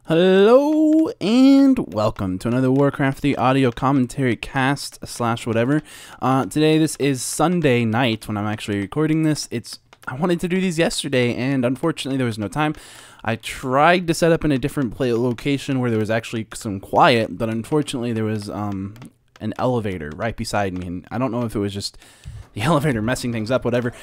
Hello and welcome to another Warcraft 3 audio commentary cast / whatever. Today this is Sunday night when I'm actually recording this. I wanted to do these yesterday and unfortunately there was no time. I tried to set up in a different location where there was actually some quiet, but unfortunately there was an elevator right beside me, and I don't know if it was just the elevator messing things up, whatever.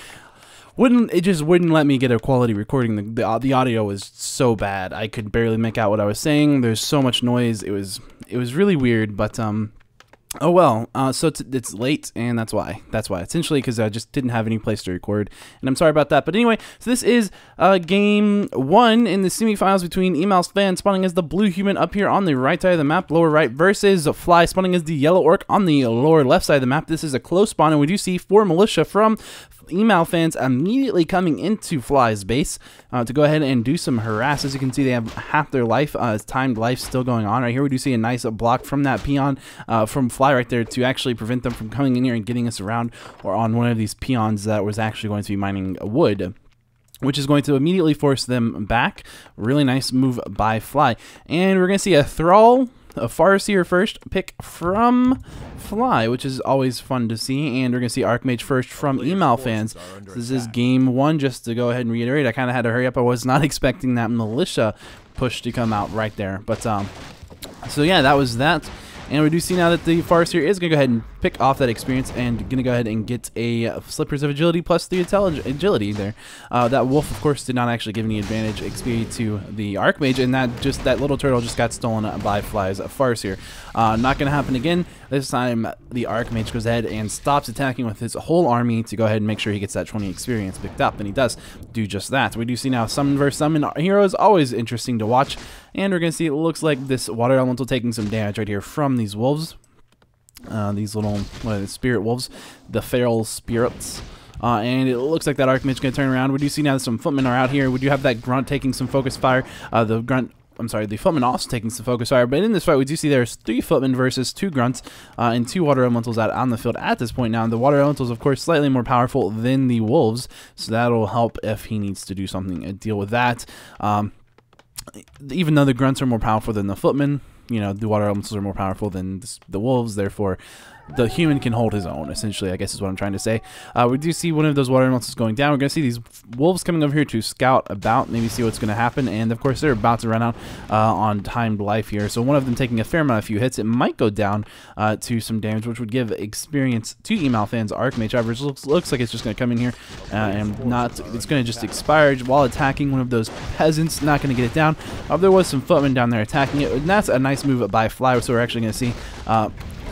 It just wouldn't let me get a quality recording. The audio was so bad. I could barely make out what I was saying. There's so much noise. It was really weird, but oh well. So it's late, and that's why. Essentially because I just didn't have any place to record, and I'm sorry about that. But anyway, so this is game 1 in the semifinals between eMaLfans spawning as the blue human up here on the right side of the map, lower right, versus Fly spawning as the yellow orc on the lower left side of the map. This is a close spawn, and we do see 4 militia from eMaLfans immediately coming into Fly's base to go ahead and do some harass. As you can see, they have half their life, timed life still going on. Right here we do see a nice block from that peon from Fly right there to actually prevent them from coming in here and getting us around or on one of these peons that was actually going to be mining wood, which is going to immediately force them back. Really nice move by Fly. And we're going to see a Thrall, a Farseer first pick from Fly, which is always fun to see, and we're going to see Archmage first from eMaLfans. So this is game 1, just to go ahead and reiterate. I kind of had to hurry up. I was not expecting that militia push to come out right there, but so yeah, that was that. And we do see now that the Farseer is going to go ahead and pick off that experience and going to go ahead and get a Slippers of Agility plus the agility there. That wolf, of course, did not actually give any advantage XP to the Archmage, and that little turtle just got stolen by Fly's Farseer. Not going to happen again. This time, the Archmage goes ahead and stops attacking with his whole army to go ahead and make sure he gets that 20 experience picked up, and he does do just that. We do see now summon versus summon heroes, always interesting to watch, and we're going to see it looks like this water elemental taking some damage right here from these wolves. These little spirit wolves, the feral spirits. And it looks like that Archmage is going to turn around. We do see now that some footmen are out here. We do have that grunt taking some focus fire. The footmen also taking some focus fire, but in this fight we do see there's 3 footmen versus 2 grunts and 2 water elementals out on the field at this point now. And the water elementals, of course, slightly more powerful than the wolves, so that'll help if he needs to do something to deal with that. Even though the grunts are more powerful than the footmen, you know, the water elementals are more powerful than the wolves, therefore the human can hold his own, essentially, I guess is what I'm trying to say. We do see one of those water elementals going down. We're going to see these wolves coming over here to scout about, maybe see what's going to happen, and of course they're about to run out on timed life here. So one of them taking a fair amount of few hits. It might go down to some damage, which would give experience to eMaLfans Archmage. However, it looks like it's just going to come in here and it's going to just expire while attacking one of those peasants. Not going to get it down. There was some footmen down there attacking it, and that's a nice move by Fly, so we're actually going to see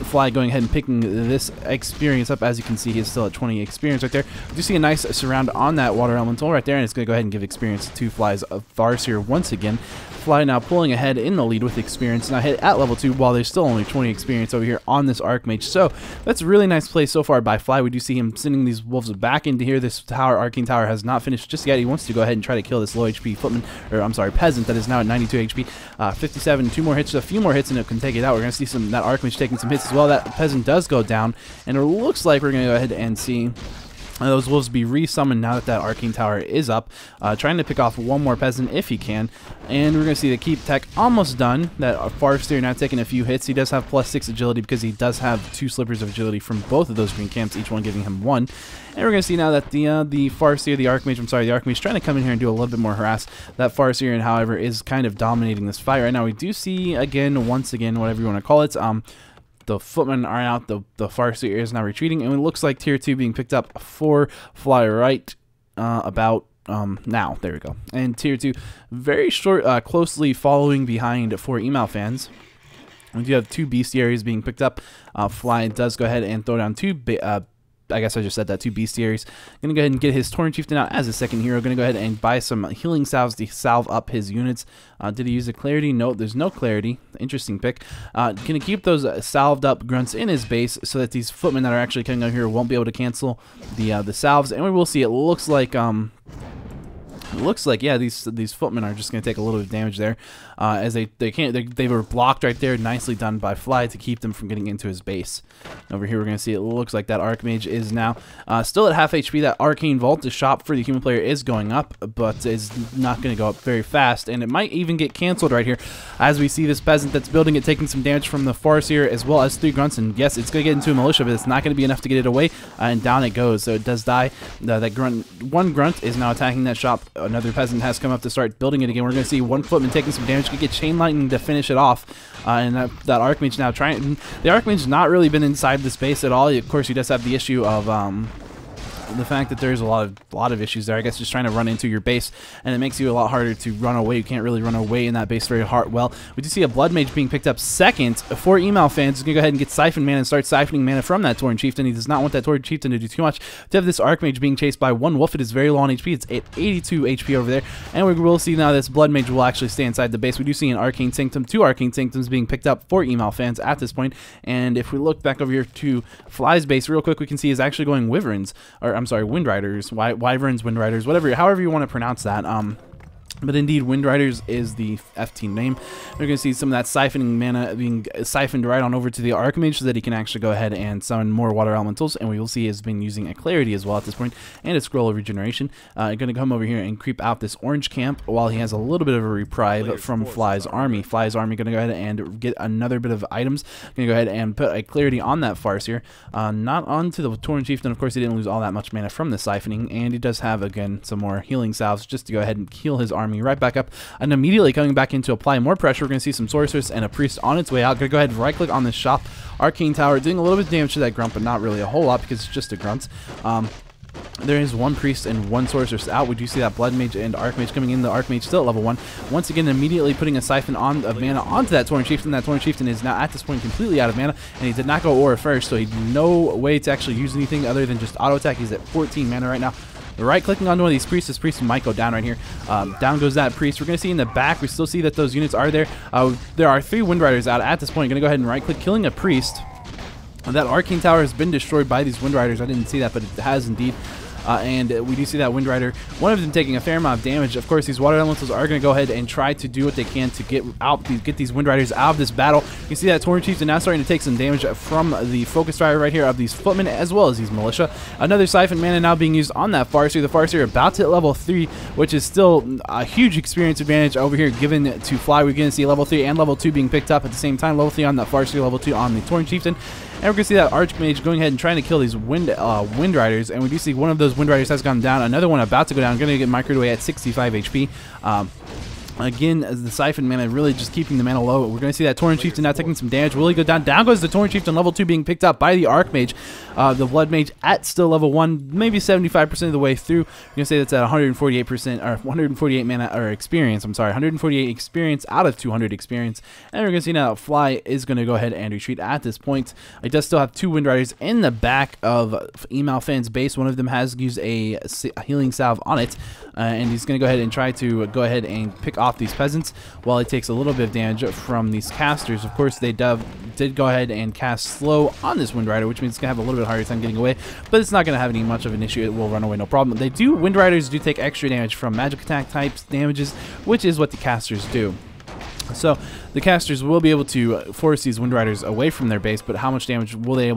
Fly going ahead and picking this experience up. As you can see, he's still at 20 experience right there. You see a nice surround on that water elemental right there, and it's going to go ahead and give experience to Fly's Farseer once again. Fly now pulling ahead in the lead with experience, now hit at level 2 while there's still only 20 experience over here on this Archmage. So that's a really nice play so far by Fly. We do see him sending these wolves back into here. This tower, Arcane Tower, has not finished just yet. He wants to go ahead and try to kill this low HP footman, or I'm sorry, peasant that is now at 92 HP. 57, 2 more hits, a few more hits, and it can take it out. We're going to see that Archmage taking some hits as well. That peasant does go down, and it looks like we're going to go ahead and see those wolves be resummoned now that Arcane Tower is up, trying to pick off one more peasant if he can. And we're going to see the keep tech almost done. That Farseer now taking a few hits. He does have +6 agility because he does have 2 slippers of agility from both of those green camps, each one giving him 1. And we're going to see now that the Farseer, the Archmage is trying to come in here and do a little bit more harass. That Farseer, however, is kind of dominating this fight right now. We do see, once again, whatever you want to call it, the footmen are out, the Farseer is now retreating, and it looks like tier 2 being picked up for Fly right about now. There we go. And tier 2 very short, closely following behind for eMaLfans. We do have 2 bestiaries being picked up. Fly does go ahead and throw down 2 I guess I just said that, 2 bestiaries. Gonna go ahead and get his Tauren Chieftain out as a second hero. Gonna go ahead and buy some healing salves to salve up his units. Did he use a clarity? No, there's no clarity. Interesting pick. Gonna keep those salved up grunts in his base so that these footmen that are actually coming out here won't be able to cancel the salves. And we will see, it looks like It looks like, yeah, these footmen are just going to take a little bit of damage there, as they were blocked right there. Nicely done by Fly to keep them from getting into his base. Over here, we're going to see it looks like that Archmage is now still at half HP. That Arcane Vault, the shop for the human player, is going up, but is not going to go up very fast, and it might even get canceled right here, as we see this peasant that's building it taking some damage from the Farseer as well as 3 grunts, and yes, it's going to get into a militia, but it's not going to be enough to get it away, and down it goes. So it does die. That one grunt is now attacking that shop. Another peasant has come up to start building it again. We're going to see one footman taking some damage. Could get chain lightning to finish it off, and that Archmage now trying. The Archmage's not really been inside the space at all. Of course, he does have the issue of the fact that there's a lot of issues there. I guess just trying to run into your base, and it makes you a lot harder to run away. You can't really run away in that base very hard. Well, we do see a Blood Mage being picked up second for eMaLfans. He's gonna go ahead and get Siphon Mana and start siphoning mana from that Tauren Chieftain. He does not want that Tauren Chieftain to do too much. To have this Archmage being chased by one wolf, it is very low on HP. It's at 82 HP over there, and we will see now this Blood Mage will actually stay inside the base. We do see an Arcane Sanctum, 2 Arcane Sanctums being picked up for eMaLfans at this point. And if we look back over here to Fly's base real quick, we can see he's actually going Wyverns, or I'm sorry, Wind Riders, Wyverns, Wind Riders, whatever, however you want to pronounce that. But indeed, Wind Riders is the F-team name. We're going to see some of that siphoning mana being siphoned right on over to the Archmage so that he can actually go ahead and summon more water elementals. And we will see he's been using a Clarity as well at this point, and a Scroll of Regeneration. Going to come over here and creep out this orange camp while he has a little bit of a reprieve from Fly's army. Fly's army going to go ahead and get another bit of items. Going to go ahead and put a Clarity on that Farseer. Not onto the Tauren Chieftain. Of course, he didn't lose all that much mana from the siphoning, and he does have, again, some more healing salves just to go ahead and heal his army right back up, and immediately coming back in to apply more pressure. We're going to see some sorceress and a priest on its way out. Going to go ahead and right click on this shop. Arcane Tower doing a little bit of damage to that grunt, but not really a whole lot because it's just a grunt. There is one priest and one sorceress out. We do see that Blood Mage and Archmage coming in. The Archmage still at level 1. Once again, immediately putting a siphon of mana onto that Tauren Chieftain. That Tauren Chieftain is now at this point completely out of mana, and he did not go Aura first, so he had no way to actually use anything other than just auto attack. He's at 14 mana right now. Right-clicking on one of these priests. This priest might go down right here. Down goes that priest. We're going to see in the back, we still see that those units are there. There are 3 Wind Riders out at this point. Going to go ahead and right-click, killing a priest. That Arcane Tower has been destroyed by these Wind Riders. I didn't see that, but it has indeed. And we do see that Wind Rider, one of them taking a fair amount of damage. Of course, these Water Elementals are going to go ahead and try to do what they can to get these Wind Riders out of this battle. You see that Tauren Chieftain now starting to take some damage from the Focus Fire right here of these Footmen as well as these Militia. Another Siphon Mana now being used on that Farseer. The Farseer about to hit level 3, which is still a huge experience advantage over here given to Fly. We're going to see level 3 and level 2 being picked up at the same time. Level 3 on that Farseer, level 2 on the Tauren Chieftain. And we're going to see that Archmage going ahead and trying to kill these Wind Riders. And we do see one of those Wind Riders has gone down. Another one about to go down. Going to get microed away at 65 HP. Again, as the Siphon Mana really just keeping the mana low. We're going to see that Tauren Chieftain now taking some damage. Will he go down? Down goes the Tauren Chieftain, level 2 being picked up by the Archmage. The Blood Mage at still level 1, maybe 75% of the way through. You're going to say that's at 148%, or 148 mana, or experience, I'm sorry, 148 experience out of 200 experience. And we're going to see now that Fly is going to go ahead and retreat at this point. He does still have 2 Wind Riders in the back of eMaLfans' base. One of them has used a healing salve on it, and he's going to go ahead and try to pick off these peasants while he takes a little bit of damage from these casters. Of course, they did go ahead and cast slow on this Wind Rider, which means it's going to have a little bit harder time getting away, but it's not going to have any much of an issue. It will run away no problem. Wind Riders do take extra damage from magic attack types damages, which is what the casters do. So the casters will be able to force these Wind Riders away from their base, but how much damage will they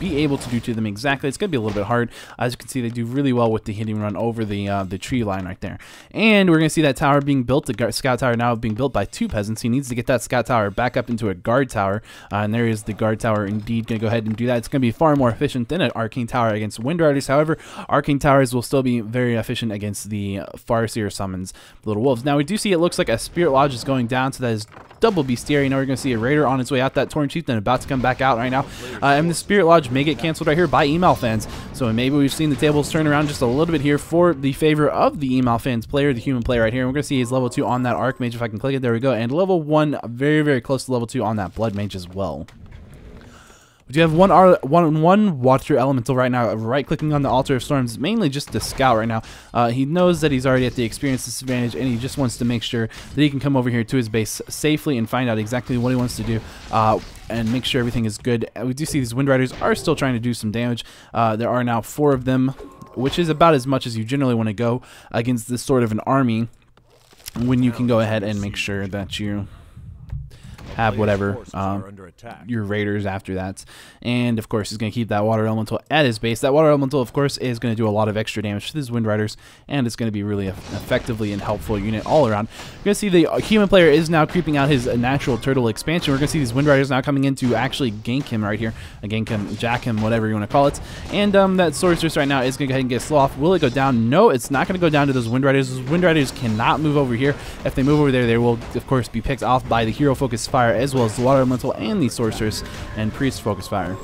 be able to do to them exactly? It's going to be a little bit hard. As you can see, they do really well with the hitting run over the tree line right there. And we're going to see that tower being built, the scout tower now being built by 2 peasants. He needs to get that scout tower back up into a guard tower, and there is the guard tower indeed going to go ahead and do that. It's going to be far more efficient than an Arcane Tower against Wind Riders. However, Arcane Towers will still be very efficient against the Farseer summons Little Wolves. Now we do see it looks like a Spirit Lodge is going down, so that is double bestiary. Now we're going to see a Raider on its way out. That Tauren Chieftain about to come back out right now. And the Spirit Lodge may get canceled right here by eMaLfans. So maybe we've seen the tables turn around just a little bit here for the favor of the eMaLfans player, the human player right here. And we're going to see his level 2 on that Archmage. If I can click it, there we go. And level 1, very, very close to level 2 on that Blood Mage as well. We do have one Water Elemental right now, right-clicking on the Altar of Storms, mainly just to scout right now. He knows that he's already at the experience disadvantage, and he just wants to make sure that he can come over here to his base safely and find out exactly what he wants to do, and make sure everything is good. We do see these Wind Riders are still trying to do some damage. There are now 4 of them which is about as much as you generally want to go against this sort of an army, when you can go ahead and make sure that you have whatever your raiders after that. And of course he's going to keep that water elemental at his base. That water elemental of course is going to do a lot of extra damage to these wind riders, and it's going to be really effectively and helpful unit all around. You're going to see the human player is now creeping out his natural turtle expansion. We're going to see these wind riders now coming in to actually gank him right here, gank him, jack him, whatever you want to call it. And that sorceress right now is going to go ahead and get slow off. Will it go down? No, it's not going to go down to those wind riders. Those wind riders cannot move over here. If they move over there, they will of course be picked off by the hero focus fire, as well as the water elemental and the sorceress and priest focus fire.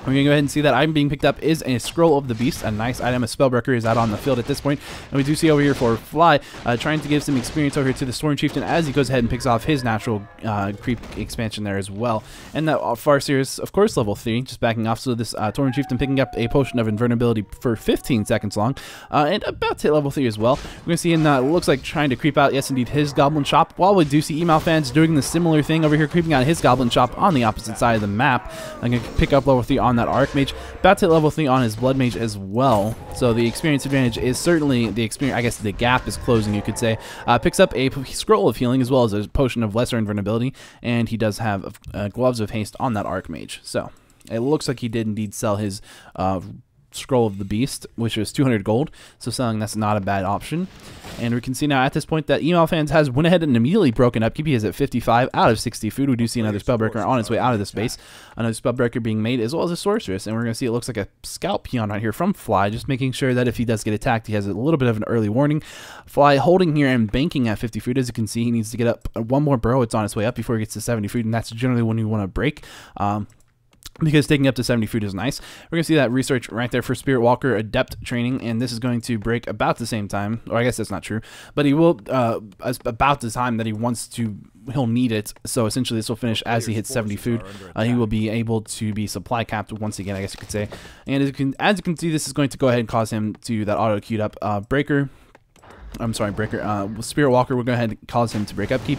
We're going to go ahead and see that item being picked up is a Scroll of the Beast, a nice item. A Spellbreaker is out on the field at this point. And we do see over here for Fly trying to give some experience over here to the Storm Chieftain as he goes ahead and picks off his natural creep expansion there as well. And that Farseer is, of course, level 3, just backing off. So this Storm Chieftain picking up a Potion of Invulnerability for 15 seconds long, and about to hit level 3 as well. We're going to see him, looks like trying to creep out, yes, indeed, his Goblin Shop, while we do see eMaLfans doing the similar thing over here, creeping out his Goblin Shop on the opposite side of the map. I'm going to pick up level 3 on that Archmage. About to hit level 3 on his Blood Mage as well. So the experience advantage is certainly the experience. I guess the gap is closing, you could say. Picks up a Scroll of Healing as well as a Potion of Lesser Invulnerability, and he does have Gloves of Haste on that Archmage. So it looks like he did indeed sell his Scroll of the Beast, which was 200 gold. So selling that's not a bad option. And we can see now at this point that eMaLfans has went ahead and immediately broken up. He is at 55 out of 60 food. We do see another Spellbreaker on its way out of this base. Another Spellbreaker being made, as well as a Sorceress. And we're going to see it looks like a Scout Peon right here from Fly, just making sure that if he does get attacked, he has a little bit of an early warning. Fly holding here and banking at 50 food. As you can see, he needs to get up one more burrow. It's on its way up before he gets to 70 food, and that's generally when you want to break. Because taking up to 70 food is nice. We're going to see that research right there for Spirit Walker Adept training, and this is going to break about the same time, or I guess that's not true, but he will, about the time that he wants to, he'll need it, so essentially this will finish as he hits 70 food. He will be able to be supply capped once again, I guess you could say. And as you can see, this is going to go ahead and cause him to, that auto queued up Spirit Walker will go ahead and cause him to break upkeep.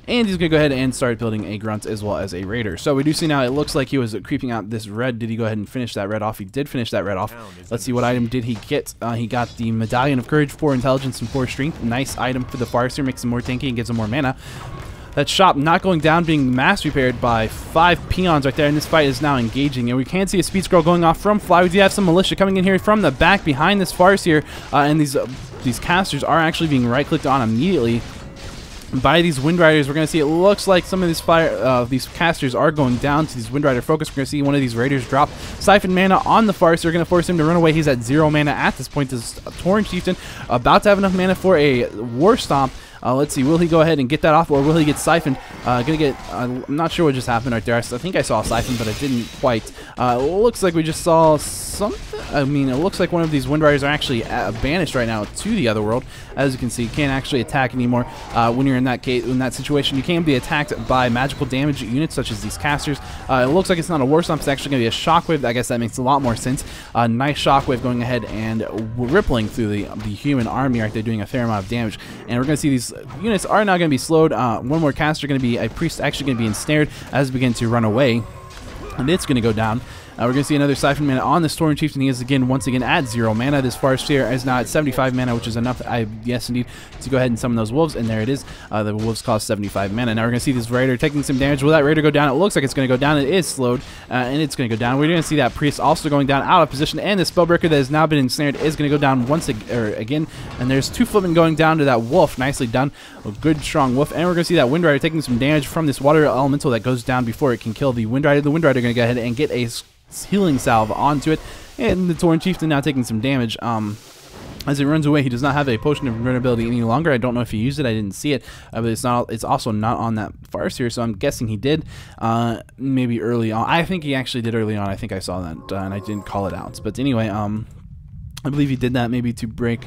And he's going to go ahead and start building a Grunt as well as a Raider. So we do see now it looks like he was creeping out this red. Did he go ahead and finish that red off? He did finish that red off. Let's see what item did he get. He got the Medallion of Courage, 4 Intelligence, and 4 Strength. Nice item for the Farseer. Makes him more tanky and gives him more mana. That shop not going down, being mass repaired by 5 peons right there, and this fight is now engaging. And we can see a speed scroll going off from Fly. We do have some militia coming in here from the back behind this Farseer, and these casters are actually being right-clicked on immediately by these Wind Riders. We're going to see it looks like some of these casters are going down to these Wind Rider focus. We're going to see one of these Raiders drop Siphon mana on the Farseer. We're going to force him to run away. He's at 0 mana at this point. This Tauren Chieftain about to have enough mana for a War Stomp. Let's see, will he go ahead and get that off, or will he get siphoned? I'm not sure what just happened right there. I think I saw a siphon, but I didn't quite. Looks like we just saw something. I mean, it looks like one of these Wind Riders are actually banished right now to the other world. As you can see, you can't actually attack anymore. When you're in that case, in that situation, you can be attacked by magical damage units such as these casters. It looks like it's not a War Stomp. It's actually going to be a Shockwave. I guess that makes a lot more sense. Nice Shockwave going ahead and rippling through the human army right there, doing a fair amount of damage. And we're going to see these units are now going to be slowed. One more caster going to be a priest actually going to be ensnared as we begin to run away, and it's going to go down. We're going to see another Siphon mana on the Storm Chieftain. He is once again at 0 mana. This Farseer is now at 75 mana, which is enough, yes indeed, to go ahead and summon those wolves, and there it is. The wolves cost 75 mana. Now we're going to see this Raider taking some damage. Will that Raider go down? It looks like it's going to go down. It is slowed, and it's going to go down. We're going to see that priest also going down out of position, and the Spellbreaker that has now been ensnared is going to go down again, and there's 2 Footmen going down to that wolf. Nicely done. A good strong wolf, and we're going to see that Wind Rider taking some damage from this Water Elemental that goes down before it can kill the Wind Rider. The Wind Rider going to go ahead and get a healing salve onto it, and the Tauren Chieftain now taking some damage. As he runs away, he does not have a Potion of Invulnerability any longer. I don't know if he used it. I didn't see it, but it's also not on that Farseer, so I'm guessing he did. Maybe early on. I think he actually did early on. I think I saw that, and I didn't call it out. But anyway, I believe he did that maybe to break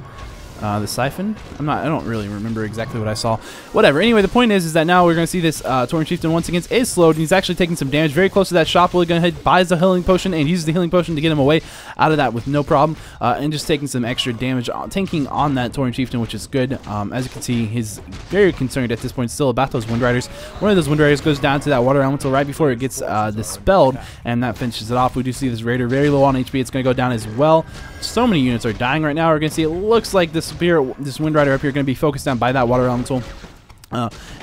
The siphon? I don't really remember exactly what I saw. Whatever. Anyway, the point is that now we're going to see this Tauren Chieftain once again is slowed, and he's actually taking some damage very close to that shop. We're going to ahead, buys the healing potion, and uses the healing potion to get him away out of that with no problem, and just taking some extra damage, tanking on that Tauren Chieftain, which is good. As you can see, he's very concerned at this point still about those Wind Riders. One of those Wind Riders goes down to that Water Elemental right before it gets dispelled, and that finishes it off. We do see this Raider very low on HP. It's going to go down as well. So many units are dying right now. We're going to see it looks like this Wind Rider up here going to be focused down by that Water Elemental.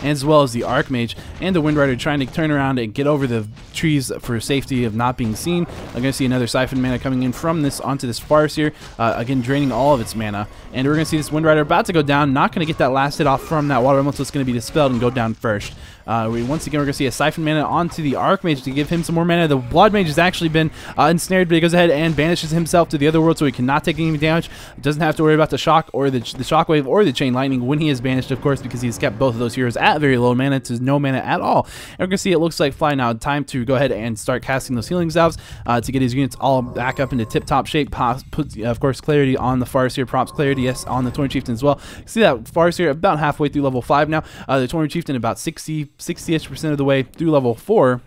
As well as the Archmage and the Wind Rider trying to turn around and get over the trees for safety of not being seen. I'm going to see another Siphon mana coming in from this onto this Farseer, again draining all of its mana. And we're going to see this Wind Rider about to go down, not going to get that last hit off from that Water Elemental. It's going to be dispelled and go down first. Once again, we're going to see a Siphon mana onto the Archmage to give him some more mana. The Blood Mage has actually been ensnared, but he goes ahead and banishes himself to the other world so he cannot take any damage. Doesn't have to worry about the shock or the shockwave or the chain lightning when he is banished, of course, because he's kept both of those heroes at very low mana to no mana at all. And we're going to see it looks like Fly now. Time to go ahead and start casting those healing salves to get his units all back up into tip-top shape. Puts, of course, clarity on the Farseer, props clarity, yes, on the Tauren Chieftain as well. See that Farseer about halfway through level 5 now. The Tauren Chieftain about 60-ish% of the way through level 4.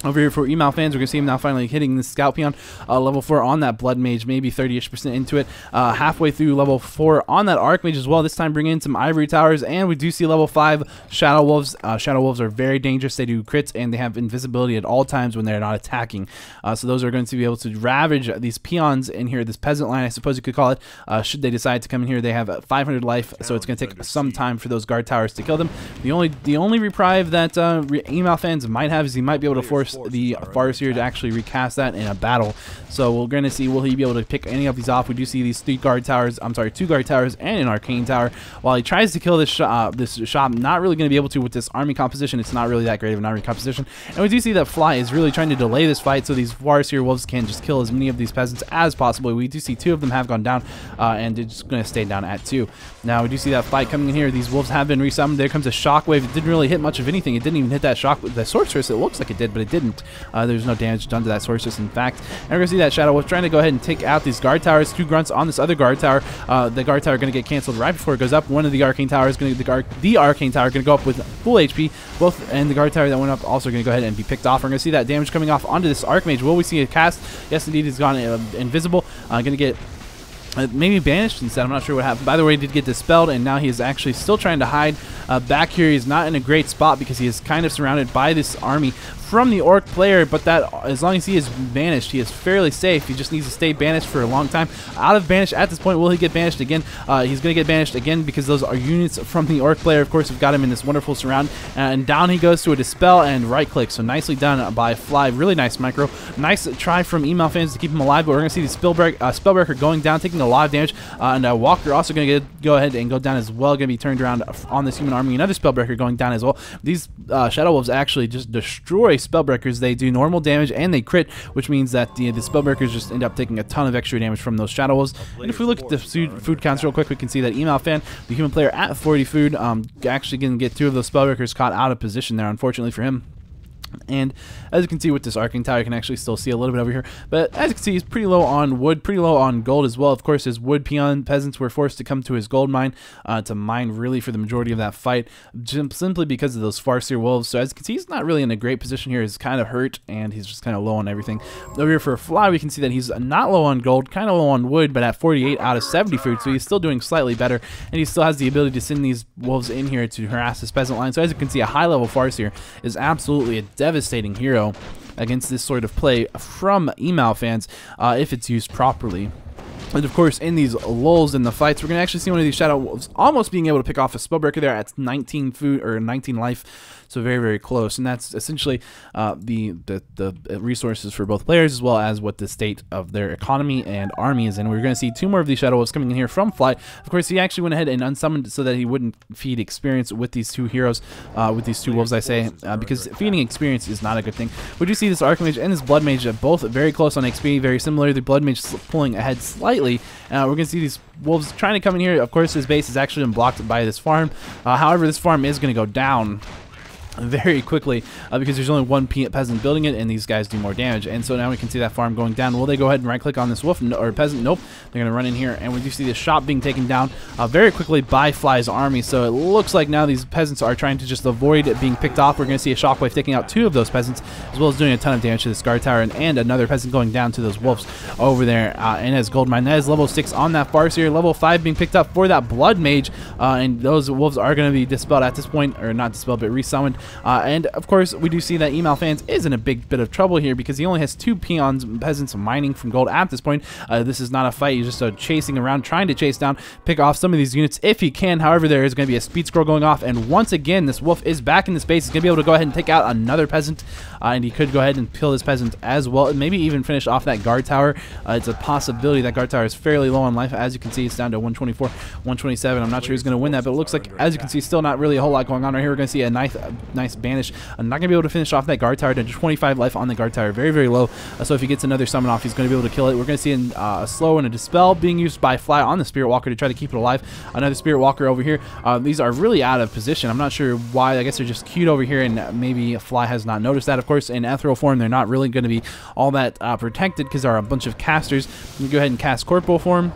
Over here for eMaLfans, we're going to see him now finally hitting the Scout Peon level 4 on that Blood Mage, maybe 30-ish% into it. Halfway through level 4 on that Archmage as well, this time bring in some Ivory Towers, and we do see level 5 Shadow Wolves. Shadow Wolves are very dangerous. They do crits, and they have invisibility at all times when they're not attacking. So those are going to be able to ravage these peons in here, this peasant line, I suppose you could call it. Should they decide to come in here, they have 500 life, so it's going to take some time for those Guard Towers to kill them. The only reprieve that eMaLfans might have is he might be able to force the Farseer to actually recast that in a battle. So we're going to see, will he be able to pick any of these off? We do see these 2 Guard Towers and an Arcane Tower. While he tries to kill this shop, not really going to be able to with this army composition. It's not really that great of an army composition. And we do see that Fly is really trying to delay this fight so these Farseer Wolves can just kill as many of these peasants as possible. We do see 2 of them have gone down, and they're just going to stay down at 2. Now we do see that fight coming in here. These wolves have been resummoned. There comes a shockwave. It didn't really hit much of anything. It didn't even hit that the sorceress. It looks like it did, but it didn't. There's no damage done to that sorceress, in fact. And we're going to see that Shadow Wolf trying to go ahead and take out these Guard Towers. 2 grunts on this other Guard Tower. The Guard Tower going to get canceled right before it goes up. One of the Arcane Towers going to the Arcane Tower going to go up with full HP. Both, and the Guard Tower that went up also going to go ahead and be picked off. We're going to see that damage coming off onto this Archmage. Will we see a cast? Yes, indeed, he's gone invisible. Going to get maybe banished instead. I'm not sure what happened. By the way, he did get dispelled, and now he is actually still trying to hide back here. He's not in a great spot because he is kind of surrounded by this army from the Orc player, but that as long as he is banished, he is fairly safe. He just needs to stay banished for a long time. Out of banish at this point. Will he get banished again? He's going to get banished again because those are units from the Orc player. Of course, we've got him in this wonderful surround, and down he goes to a dispel and right click. So nicely done by Fly. Really nice micro. Nice try from eMaLfans to keep him alive, but we're going to see the Spellbreaker going down, taking a lot of damage, and Walker also going to go ahead and go down as well. Going to be turned around on this human army. Another Spellbreaker going down as well. These Shadow Wolves actually just destroy Spellbreakers. They do normal damage and they crit, which means that the Spellbreakers just end up taking a ton of extra damage from those Shadow Wolves. And if we look at the food counts real quick, we can see that eMaLfan, the human player, at 40 food, actually going to get 2 of those Spellbreakers caught out of position there, unfortunately for him. And as you can see with this Arcane Tower, you can actually still see a little bit over here. But as you can see, he's pretty low on wood, pretty low on gold as well. Of course, his wood peon peasants were forced to come to his gold mine to mine really for the majority of that fight, simply because of those Farseer Wolves. So as you can see, he's not really in a great position here. He's kind of hurt, and he's just kind of low on everything. Over here for Fly, we can see that he's not low on gold, kind of low on wood, but at 48 out of 70 food, so he's still doing slightly better, and he still has the ability to send these wolves in here to harass his peasant line. So as you can see, a high-level Farseer is absolutely a devastating hero against this sort of play from eMaLfans if it's used properly. And of course, in these lulls in the fights, we're going to actually see one of these Shadow Wolves almost being able to pick off a Spellbreaker there at 19 food or 19 life. So very, very close. And that's essentially the resources for both players, as well as what the state of their economy and army is in. We're going to see 2 more of these Shadow Wolves coming in here from Fly. Of course, he actually went ahead and unsummoned so that he wouldn't feed experience with these 2 heroes, with these 2 wolves, I say, because feeding experience is not a good thing. We do see this Archmage and this Blood Mage both very close on XP, very similar. The Blood Mage pulling ahead slightly. We're going to see these wolves trying to come in here. Of course, his base is actually been blocked by this farm. However, this farm is going to go down. very quickly because there's only one peasant building it, and these guys do more damage. And so now we can see that farm going down. Will they go ahead and right click on this wolf or peasant? Nope. They're going to run in here, and we do see the shop being taken down very quickly by Fly's army. So it looks like now these peasants are trying to just avoid it being picked off. We're going to see a shockwave taking out 2 of those peasants, as well as doing a ton of damage to this guard tower, and another peasant going down to those wolves over there. And as gold mine, that is level 6 on that farseer. Level 5 being picked up for that blood mage, and those wolves are going to be dispelled at this point, or not dispelled, but resummoned. And of course, we do see that eMaLfans is in a big bit of trouble here because he only has 2 peasants mining from gold at this point. This is not a fight. He's just chasing around, trying to chase down, pick off some of these units if he can. However, there is going to be a speed scroll going off, and once again, this wolf is back in the space. He's going to be able to go ahead and take out another peasant, and he could go ahead and kill this peasant as well, and maybe even finish off that guard tower. It's a possibility. That guard tower is fairly low on life. As you can see, it's down to 124, 127. I'm not sure who's going to win that, but it looks like, as you can see, still not really a whole lot going on right here. We're going to see a nice banish. I'm not going to be able to finish off that guard tower. To 25 life on the guard tower, very, very low. So if he gets another summon off, he's going to be able to kill it. We're going to see a slow and a dispel being used by Fly on the Spirit Walker to try to keep it alive. Another Spirit Walker over here. These are really out of position. I'm not sure why. I guess they're just queued over here, and maybe Fly has not noticed that. Of course, in ethereal form, they're not really going to be all that protected because there are a bunch of casters. You can go ahead and cast corporal form,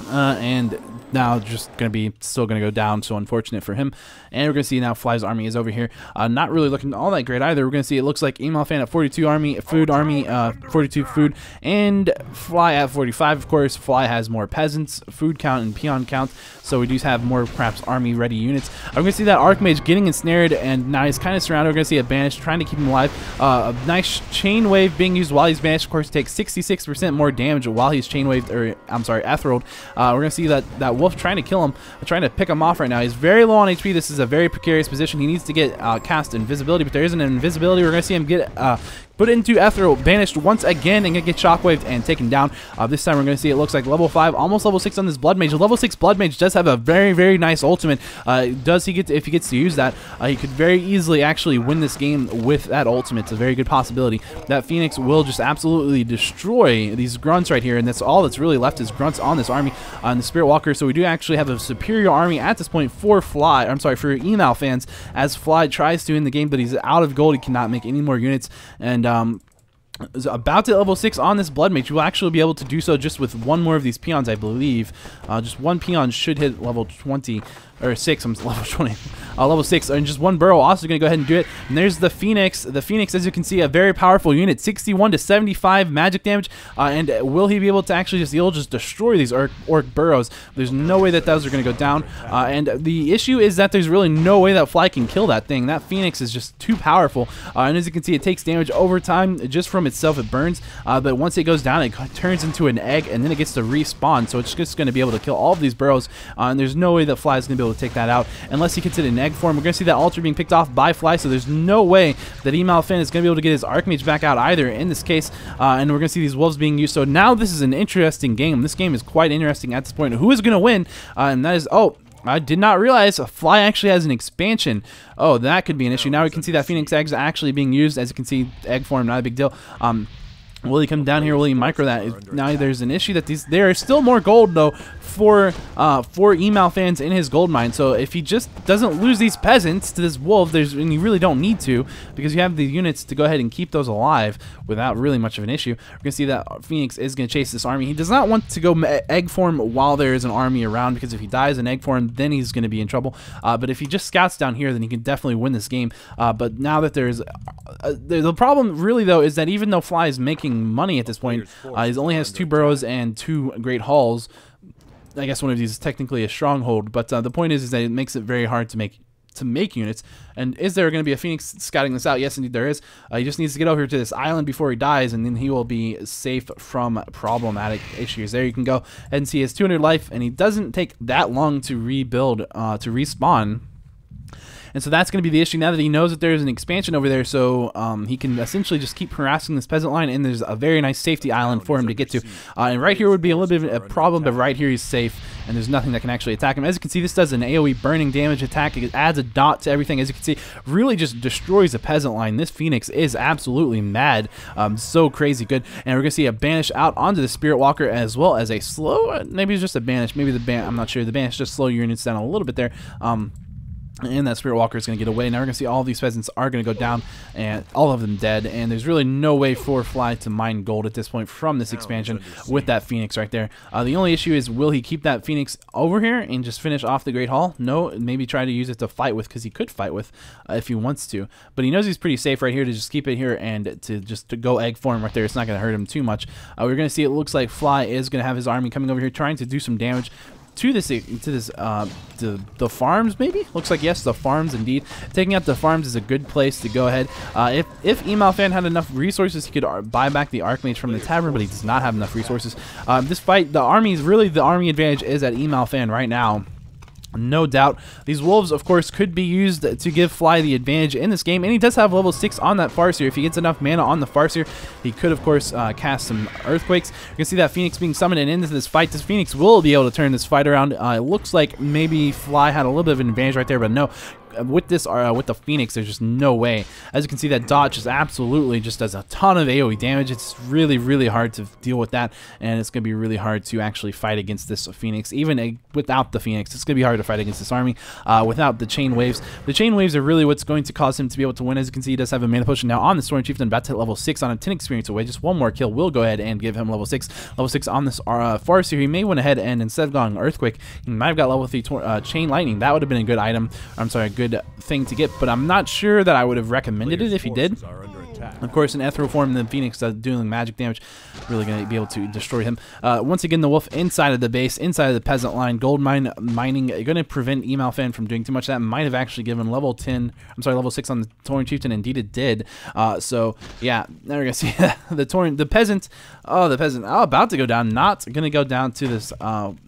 and now just going to be still going to go down, so unfortunate for him. And we're going to see now Fly's army is over here, not really looking all that great either. We're going to see it looks like eMaLfan at 42 42 food, and Fly at 45. Of course, Fly has more peasants, food count, and peon count, so we do have more perhaps army ready units. I'm going to see that Archmage getting ensnared, and now he's kind of surrounded. We're going to see a banish trying to keep him alive. A nice chain wave being used while he's banished. Of course, takes 66% more damage while he's chain waved, or I'm sorry, etherealed. We're going to see that wolf trying to kill him, trying to pick him off right now. He's very low on HP. This is a very precarious position. He needs to get cast invisibility, but there isn't an invisibility. We're going to see him get put into ethereal, banished once again, and gonna get shockwaved and taken down. This time we're gonna see it looks like level 5, almost level 6 on this blood mage. The level 6 blood mage does have a very, very nice ultimate. Does he get to, if he gets to use that, he could very easily actually win this game with that ultimate. It's a very good possibility. That Phoenix will just absolutely destroy these grunts right here, and that's all that's really left is grunts on this army, on the Spirit Walker. So we do actually have a superior army at this point for Fly. I'm sorry, for eMaLfans, as Fly tries to win the game, but he's out of gold. He cannot make any more units, and is about to level 6 on this blood mage. You will actually be able to do so just with one more of these peons, I believe. Just one peon should hit level 20 or 6. I'm level 20, level 6, and just one burrow. Also going to go ahead and do it. And there's the Phoenix. The Phoenix, as you can see, a very powerful unit, 61 to 75 magic damage. And will he be able to actually just destroy these orc burrows? There's no way that those are going to go down. And the issue is that there's really no way that Fly can kill that thing. That Phoenix is just too powerful. And as you can see, it takes damage over time just from itself. It burns, but once it goes down, it turns into an egg, and then it gets to respawn. So it's just going to be able to kill all of these burrows. And there's no way that Fly is going to be able to take that out unless he gets it in egg form. We're going to see that altar being picked off by Fly, so there's no way that eMaLfan is going to be able to get his Archmage back out either in this case. And we're going to see these wolves being used. So now this is an interesting game. This game is quite interesting at this point. Who is going to win? And that is, oh, I did not realize Fly actually has an expansion. Oh, that could be an issue. Now we can see that Phoenix eggs actually being used. As you can see, egg form, not a big deal. Will he come down here? Will he micro that? Now there's an issue that there is still more gold though for eMaLfans in his gold mine. So if he just doesn't lose these peasants to this wolf, and you really don't need to, because you have the units to go ahead and keep those alive without really much of an issue. We're gonna see that Phoenix is gonna chase this army. He does not want to go egg form while there is an army around, because if he dies in egg form, then he's gonna be in trouble. But if he just scouts down here, then he can definitely win this game. But now that there's the problem really though is that even though Fly is making money at this point, he only has 2 burrows and 2 great halls. I guess one of these is technically a stronghold, but the point is that it makes it very hard to make units. And is there going to be a Phoenix scouting this out? Yes, indeed there is. He just needs to get over to this island before he dies, and then he will be safe from problematic issues. There you can go ahead and see his 200 life, and he doesn't take that long to rebuild, to respawn. And so that's going to be the issue now that he knows that there's an expansion over there, so he can essentially just keep harassing this peasant line, and there's a very nice safety island for him to get to. And right here would be a little bit of a problem, but right here he's safe, and there's nothing that can actually attack him. As you can see, this does an AoE burning damage attack. It adds a dot to everything. As you can see, really just destroys the peasant line. This Phoenix is absolutely mad. So crazy good. And we're going to see a banish out onto the Spirit Walker, as well as a slow, maybe it's just a banish. Maybe the I'm not sure. The banish just slow your units down a little bit there. And that Spirit Walker is going to get away. Now we're going to see all of these peasants are going to go down, and all of them dead. And there's really no way for Fly to mine gold at this point from this expansion with that Phoenix right there. The only issue is, will he keep that Phoenix over here and just finish off the Great Hall? No, maybe try to use it to fight with, because he could fight with if he wants to. But he knows he's pretty safe right here to just keep it here and to go egg form right there. It's not going to hurt him too much. We're going to see it looks like Fly is going to have his army coming over here trying to do some damage to the farms. Maybe looks like, yes, the farms indeed. Taking out the farms is a good place to go ahead. If eMaLfan had enough resources, he could buy back the Archmage from the tavern, but he does not have enough resources. This fight, the army advantage is at eMaLfan right now. No doubt. These wolves, of course, could be used to give Fly the advantage in this game, and he does have level 6 on that Farseer. If he gets enough mana on the Farseer, he could, of course, cast some Earthquakes. You can see that Phoenix being summoned, and into this fight, this Phoenix will be able to turn this fight around. It looks like maybe Fly had a little bit of an advantage right there, but no. With this, with the Phoenix, there's just no way. As you can see, that dot just absolutely just does a ton of AoE damage. It's really, really hard to deal with that, and it's going to be really hard to actually fight against this Phoenix. Even without the Phoenix, it's going to be hard to fight against this army without the chain waves. The chain waves are really what's going to cause him to be able to win. As you can see, he does have a mana potion now on the Storm Chieftain, about to hit level 6 on him, 10 experience away. Just one more kill will go ahead and give him level 6. Level 6 on this Farseer. He may went ahead and instead of going Earthquake, he might have got level 3 Chain Lightning. That would have been a good item. I'm sorry, a good thing to get, but I'm not sure that I would have recommended it if he did. Of course, in ethereal form, the Phoenix doing magic damage, really going to be able to destroy him. Once again, the wolf inside of the base, inside of the peasant line, gold mining, going to prevent eMaLfan from doing too much. That might have actually given level 6 on the Tauren Chieftain. Indeed, it did. So yeah, now we're gonna see the peasant. Oh, the peasant. Oh, about to go down. Not going to go down to this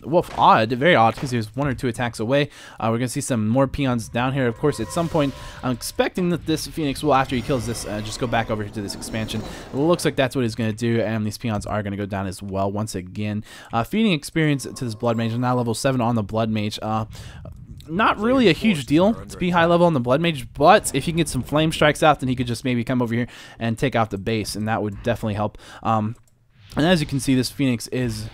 wolf. Odd, very odd, because he was 1 or 2 attacks away. We're going to see some more peons down here. Of course, at some point, I'm expecting that this Phoenix will, after he kills this, just go back over here to this expansion. It looks like that's what he's going to do, and these peons are going to go down as well once again. Feeding experience to this Blood Mage, now level 7 on the Blood Mage. Not really a huge deal to be high level on the Blood Mage, but if you can get some Flame Strikes out, then he could just maybe come over here and take out the base, and that would definitely help. And as you can see, this Phoenix is...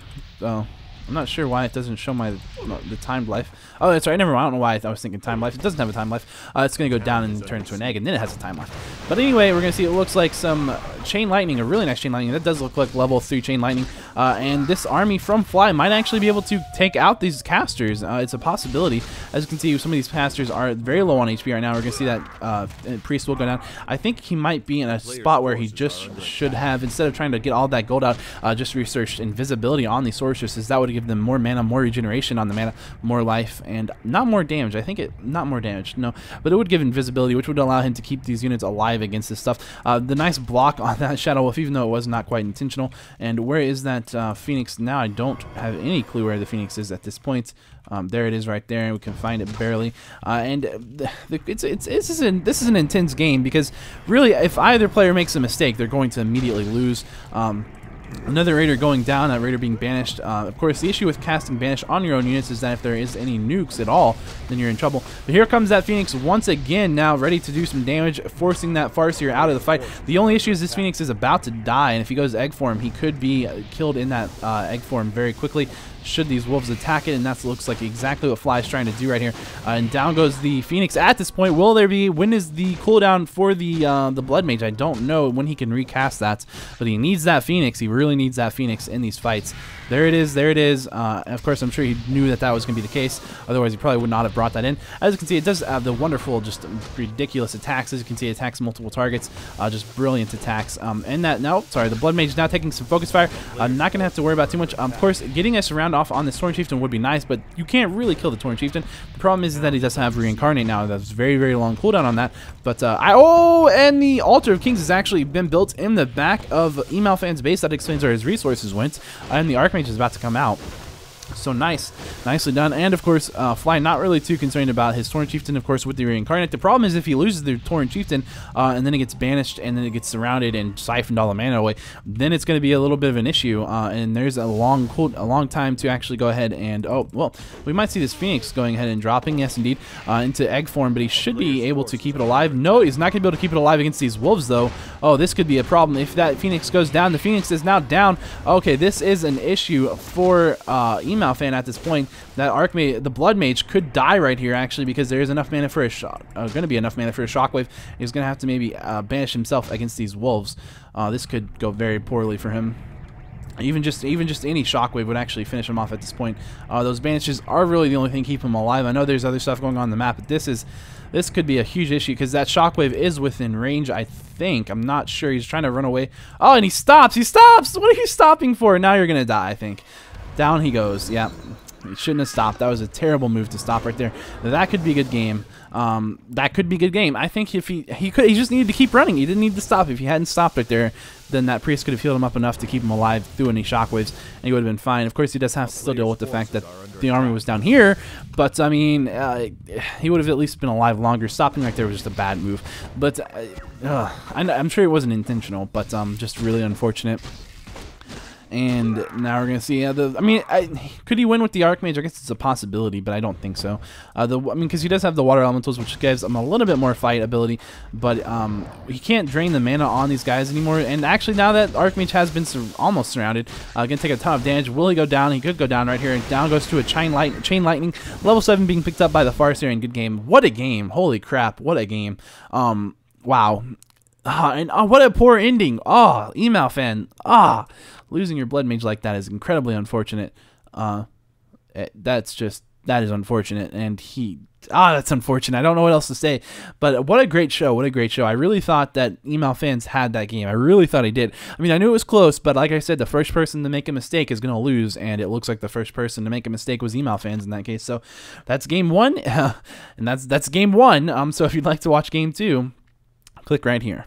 I'm not sure why it doesn't show the timed life. Oh, that's right. Never mind. I don't know why I was thinking time life. It doesn't have a time life. It's going to go down and turn into an egg, and then it has a time life. But anyway, we're going to see it looks like some Chain Lightning, a really nice Chain Lightning. That does look like level 3 Chain Lightning. And this army from Fly might actually be able to take out these casters. It's a possibility. As you can see, some of these casters are very low on HP right now. We're going to see that Priest will go down. I think he might be in a spot where he just should have, instead of trying to get all that gold out, just researched invisibility on these sorceresses. That would give them more mana, more regeneration on the mana, more life, and not more damage. I think not more damage, no, but it would give invisibility, which would allow him to keep these units alive against this stuff. The nice block on that Shadow Wolf, even though it was not quite intentional. And where is that Phoenix now? I don't have any clue where the Phoenix is at this point. There it is right there, and we can find it barely. This is an intense game, because really, if either player makes a mistake, they're going to immediately lose. Another raider going down, that raider being banished. Of course, the issue with casting banish on your own units is that if there is any nukes at all, then you're in trouble. But here comes that Phoenix once again, now ready to do some damage, forcing that Farseer out of the fight. The only issue is this Phoenix is about to die, and if he goes egg form, he could be killed in that egg form very quickly, should these wolves attack it, and that looks like exactly what Fly is trying to do right here. And down goes the Phoenix at this point. Will there be, when is the cooldown for the Blood Mage? I don't know when he can recast that, but he needs that Phoenix. He really needs that Phoenix in these fights. There it is, there it is. Of course, I'm sure he knew that that was going to be the case. Otherwise, he probably would not have brought that in. As you can see, it does have the wonderful, just ridiculous attacks. As you can see, it attacks multiple targets. Just brilliant attacks. And that, no, sorry, the Blood Mage is now taking some focus fire. Not going to have to worry about too much. Of course, getting us around off on the Tauren Chieftain would be nice, but you can't really kill the Tauren Chieftain. The problem is that he does have Reincarnate now. That's very, very long cooldown on that. But, and the Altar of Kings has actually been built in the back of eMaLfan's base. That explains where his resources went. And the Archmage is about to come out. So nice, nicely done. And of course, Fly not really too concerned about his Tauren Chieftain, of course, with the Reincarnate. The problem is if he loses the Tauren Chieftain, and then it gets banished, and then it gets surrounded and siphoned all the mana away, then it's going to be a little bit of an issue. And there's a long time to actually go ahead and, oh, well, we might see this Phoenix going ahead and dropping, yes, indeed, into egg form, but he should be able to keep it alive. No, he's not going to be able to keep it alive against these wolves, though. Oh, this could be a problem. If that Phoenix goes down, the Phoenix is now down. Okay, this is an issue for eMaLfan at this point. That Archmage, the Blood Mage, could die right here actually, because there is enough mana for a going to be enough mana for a Shockwave. He's going to have to maybe banish himself against these wolves. This could go very poorly for him. Even just any Shockwave would actually finish him off at this point. Those banishes are really the only thing keeping him alive. I know there's other stuff going on the map, but this could be a huge issue because that Shockwave is within range, I think. I'm not sure. He's trying to run away. Oh, and he stops. He stops. What are you stopping for? Now you're going to die, I think. Down he goes. Yeah. He shouldn't have stopped. That was a terrible move to stop right there. That could be a good game. That could be a good game. I think if he just needed to keep running. He didn't need to stop. If he hadn't stopped right there, then that priest could have healed him up enough to keep him alive through any shockwaves, and he would have been fine. Of course, he does have to still deal with the fact that the army was down here, but I mean, he would have at least been alive longer. Stopping right there was just a bad move. But I'm sure it wasn't intentional, but just really unfortunate. And now we're gonna see. Could he win with the Archmage? I guess it's a possibility, but I don't think so. Because he does have the Water Elementals, which gives him a little bit more fight ability, but he can't drain the mana on these guys anymore. And actually, now that Archmage has been almost surrounded, gonna take a ton of damage. Will he go down? He could go down right here. And down goes to a Chain Lightning. Level 7 being picked up by the Farseer. Good game. What a game! Holy crap! What a game! Wow. And what a poor ending. Oh, eMaLfan. Losing your Blood Mage like that is incredibly unfortunate. That is unfortunate. And that's unfortunate. I don't know what else to say. But what a great show. What a great show. I really thought that eMaLfans had that game. I really thought he did. I mean, I knew it was close, but like I said, the first person to make a mistake is going to lose, and it looks like the first person to make a mistake was eMaLfans in that case. So that's game one, and that's game one. So if you'd like to watch game two, click right here.